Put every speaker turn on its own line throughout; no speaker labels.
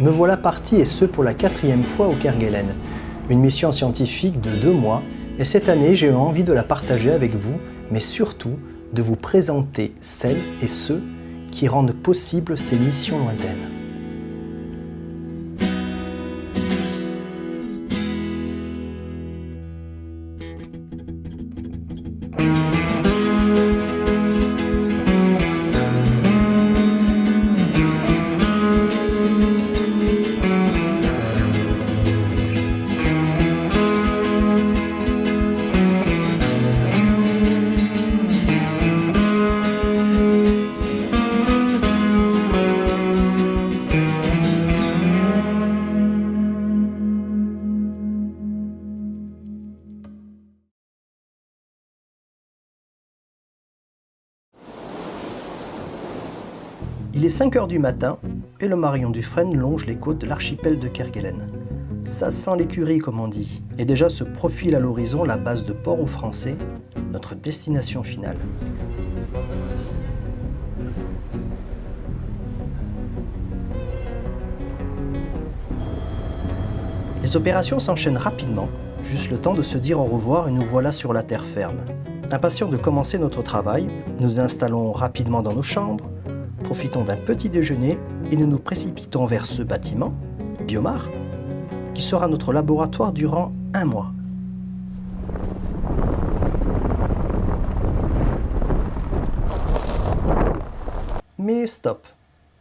me voilà parti et ce pour la 4e fois au Kerguelen. Une mission scientifique de 2 mois et cette année j'ai eu envie de la partager avec vous, mais surtout de vous présenter celles et ceux qui rendent possible ces missions lointaines. Il est 5 h du matin et le Marion du Frêne longe les côtes de l'archipel de Kerguelen. Ça sent l'écurie comme on dit, et déjà se profile à l'horizon la base de Port-au-Français, notre destination finale. Les opérations s'enchaînent rapidement, juste le temps de se dire au revoir et nous voilà sur la terre ferme. Impatients de commencer notre travail, nous installons rapidement dans nos chambres, profitons d'un petit déjeuner et nous nous précipitons vers ce bâtiment, Biomar, qui sera notre laboratoire durant 1 mois. Mais stop!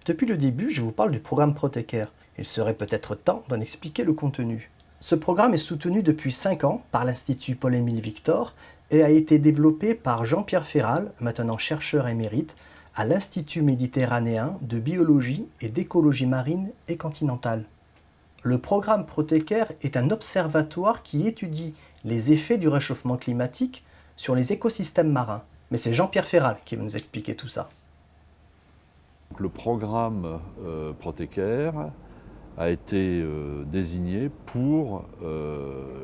Depuis le début, je vous parle du programme Protecare. Il serait peut-être temps d'en expliquer le contenu. Ce programme est soutenu depuis 5 ans par l'Institut Paul-Émile Victor et a été développé par Jean-Pierre Ferral, maintenant chercheur émérite, à l'Institut méditerranéen de biologie et d'écologie marine et continentale. Le programme Protecare est un observatoire qui étudie les effets du réchauffement climatique sur les écosystèmes marins. Mais c'est Jean-Pierre Ferral qui va nous expliquer tout ça.
Le programme Protecare a été désigné pour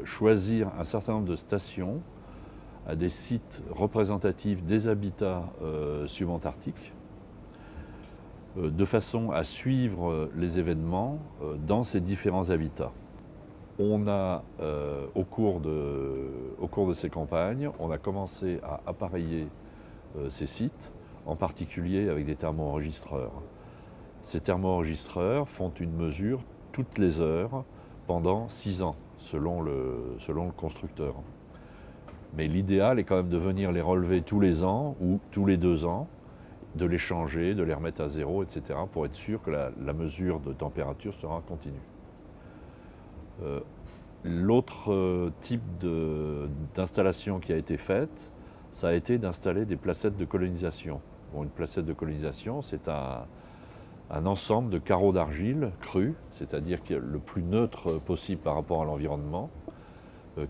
choisir un certain nombre de stations à des sites représentatifs des habitats subantarctiques, de façon à suivre les événements dans ces différents habitats. On a, au cours de ces campagnes, on a commencé à appareiller ces sites, en particulier avec des thermo-enregistreurs. Ces thermo-enregistreurs font une mesure toutes les heures pendant 6 ans, selon le constructeur. Mais l'idéal est quand même de venir les relever tous les ans ou tous les 2 ans, de les changer, de les remettre à zéro, etc., pour être sûr que la mesure de température sera continue. L'autre type d'installation qui a été faite, ça a été d'installer des placettes de colonisation. Bon, une placette de colonisation, c'est un ensemble de carreaux d'argile crus, c'est-à-dire le plus neutre possible par rapport à l'environnement,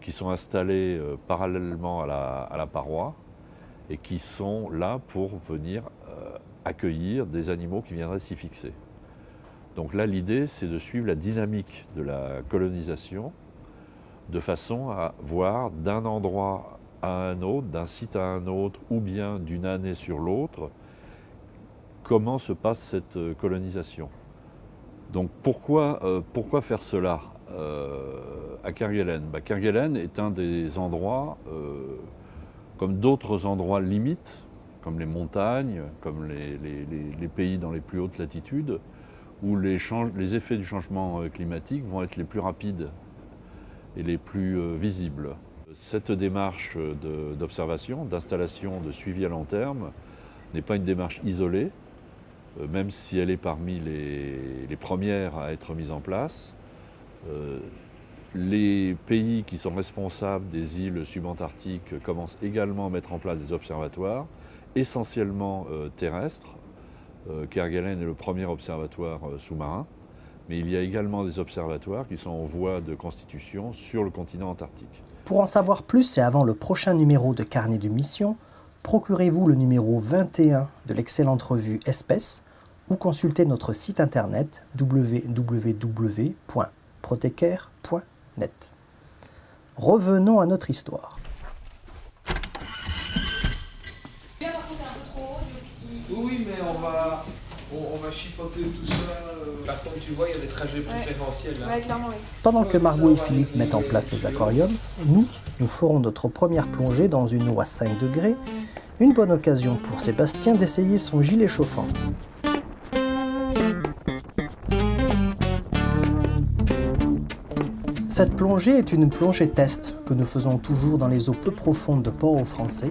qui sont installés parallèlement à la paroi et qui sont là pour venir accueillir des animaux qui viendraient s'y fixer. Donc là, l'idée, c'est de suivre la dynamique de la colonisation de façon à voir d'un endroit à un autre, d'un site à un autre, ou bien d'une année sur l'autre, comment se passe cette colonisation. Donc pourquoi faire cela à Kerguelen? Kerguelen est un des endroits, comme d'autres endroits limites, comme les montagnes, comme les pays dans les plus hautes latitudes, où les effets du changement climatique vont être les plus rapides et les plus visibles. Cette démarche d'observation, d'installation, de suivi à long terme n'est pas une démarche isolée, même si elle est parmi les premières à être mises en place. Les pays qui sont responsables des îles subantarctiques commencent également à mettre en place des observatoires, essentiellement terrestres. Kerguelen est le premier observatoire sous-marin, mais il y a également des observatoires qui sont en voie de constitution sur le continent antarctique.
Pour en savoir plus et avant le prochain numéro de Carnet de mission, procurez-vous le numéro 21 de l'excellente revue Espèces ou consultez notre site internet www.protecare.net. Revenons à notre histoire.
Oui, mais on on va chipoter tout ça. Par contre, tu vois, il y a des trajets préférentiels là.
Ouais, clairement, oui.
Pendant que Margot et Philippe mettent en place les aquariums, nous ferons notre première plongée dans une eau à 5 degrés, une bonne occasion pour Sébastien d'essayer son gilet chauffant. Cette plongée est une plongée test que nous faisons toujours dans les eaux peu profondes de Port-au-Français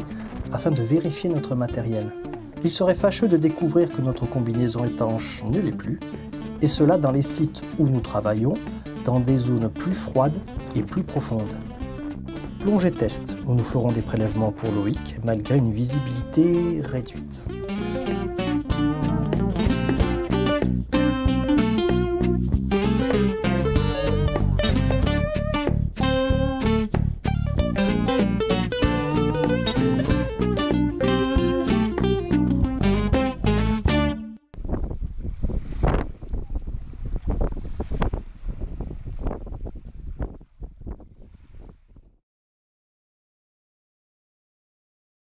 afin de vérifier notre matériel. Il serait fâcheux de découvrir que notre combinaison étanche ne l'est plus, et cela dans les sites où nous travaillons, dans des zones plus froides et plus profondes. Plongée test où nous ferons des prélèvements pour Loïc malgré une visibilité réduite.